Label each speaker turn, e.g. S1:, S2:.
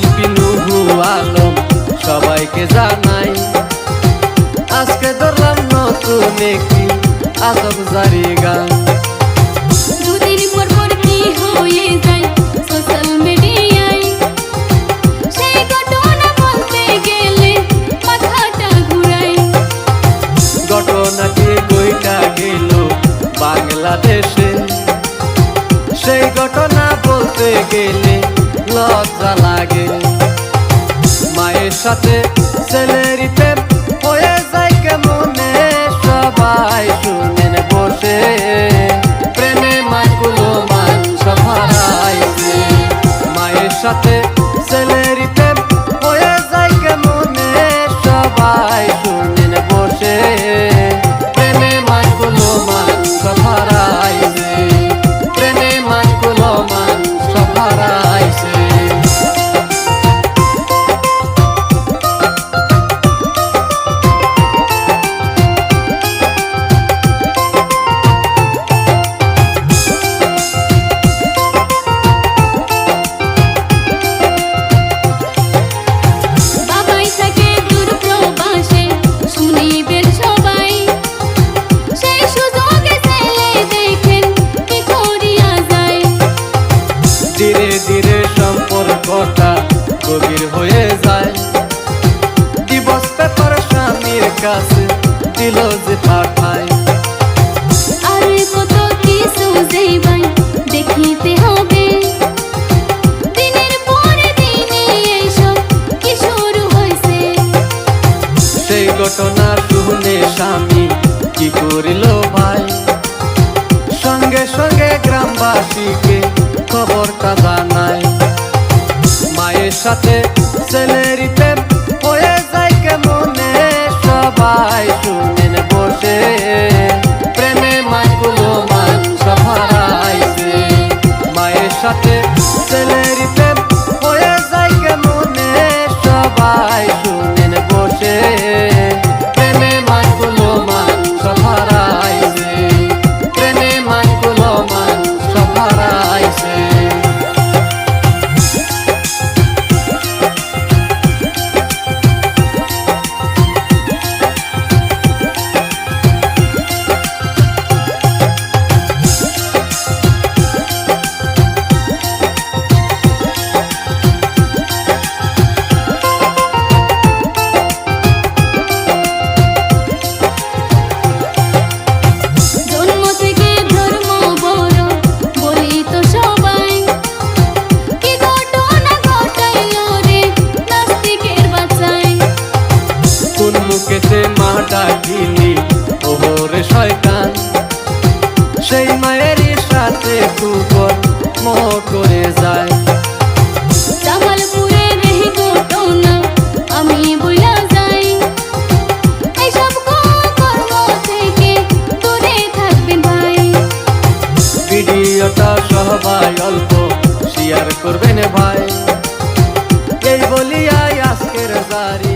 S1: শিল্পী নুহু আলম সবাইকে জানাই। আজকে ধরলাম নতুন একটি আজব জারি গান।
S2: দুদিন পর পর কি হয়ে যায় সোশ্যাল মিডিয়ায়, সেই ঘটনা বলতে গেলে মাথাটা ঘুরায়।
S1: ঘটনাটি কইটা গেল বাংলাদেশে, সেই ঘটনা বলতে গেলে লজ্জা লাগে। মায়ের সাথে ছেলের প্রেম হয়ে যায় কেমনে, সবাই শুনেন বসে প্রেমে মাকুলো মান সফারাইছে। মায়ের সাথে ছেলের প্রেম হয়ে যায় কেমনে, সবাই শুনেন বসে প্রেমে মাকুলো মান সফারাইছে। প্রেমে মাকুলো মান সফারাইছে। ধীরে ধীরে সম্পর্কটা গভীর হয়ে যায়। ডিভোর্স পেপার স্বামীর কাছে দিল যে পাঠায়।
S2: আর কত কিছু যাইবাই দেখিতে হবে, দিনের পর দিনে এইসব কি শুরু হয়েছে।
S1: সেই ঘটনা শুনে স্বামী কি করিল ভাই, সঙ্গে সঙ্গে গ্রামবাসীকে খবরটা জানায়। মায়ের সাথে ছেলের প্রেম হয়ে যায় কেমনে, সবাই শুনেন বসে প্রেমে মাকুলো মান সফারাইছে। মায়ের সাথে ছেলের প্রেম হয়ে যায় কেমনে, সবাই শুনেন বসে প্রেমে মাকুলো মান সফারাইছে। প্রেমে মাকুলো মান সফারাইছে।
S2: জন্ম থেকে ধর্ম বড় বলি তো সবাই, কি ঘটনা ঘটাইল রে নাস্তিকের বাচ্চায়।
S1: কোন মুখেতে মা ডাকিলি ওরে শয়তান, সেই মায়েরই সাথে কুকুর মোহ করে যায়।
S2: জামালপুরের এই ঘটনা আমি বইলা যাই, এইসব কর্ম থেকে দূরে থাকবেন ভাই।
S1: ভিডিওটা সবাই অল্প শেয়ার করবেন ভাই, এই বলিয়াই আজকের জারি।